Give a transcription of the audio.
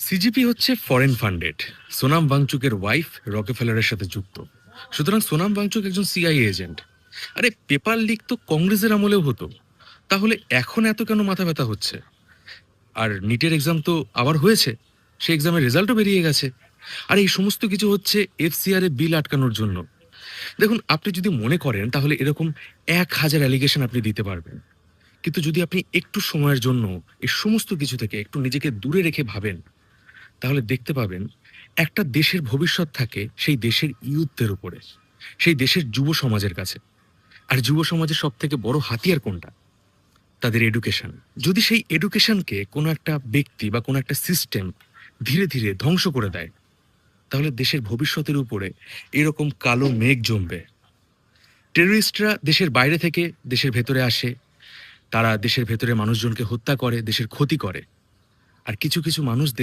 CGPA হচ্ছে foreign funded. Sonam ওয়াংচুকের wife রকেফেলারের সাথে যুক্ত। সুতরাং সোনাম ওয়াংচুক একজন সিআইএ এজেন্ট। আরে পেপার লিক তো কংগ্রেসের আমলেও হতো, তাহলে এখন এত কেন মাথা ব্যথা হচ্ছে? আর নিটের এক্সাম তো আবার হয়েছে, সেই এক্সামের রেজাল্টও বেরিয়ে গেছে। আর এই সমস্ত কিছু হচ্ছে এফসিআর এ বিল আটকানোর জন্য। দেখুন, আপনি যদি মনে করেন তাহলে এরকম 1000 অ্যালিগেশন আপনি দিতে পারবেন, কিন্তু যদি আপনি একটু সময়ের জন্য এই সমস্ত কিছু থেকে একটু নিজেকে দূরে রেখে ভাবেন, তাহলে দেখতে পাবেন একটা দেশের ভবিষ্যৎ থাকে সেই দেশের ইয়ুথদের উপরে, সেই দেশের যুব সমাজের কাছে। আর যুব সমাজের সব থেকে বড় হাতিয়ার কোনটা? তাদের এডুকেশন। যদি সেই এডুকেশনকে কোনো একটা ব্যক্তি বা কোনো একটা সিস্টেম ধীরে ধীরে ধ্বংস করে দেয়, তাহলে দেশের ভবিষ্যতের উপরে এরকম কালো মেঘ জমবে। টেররিস্টরা দেশের বাইরে থেকে দেশের ভেতরে আসে, তারা দেশের ভেতরে মানুষজনকে হত্যা করে, দেশের ক্ষতি করে। আর কিছু কিছু মানুষ দেশের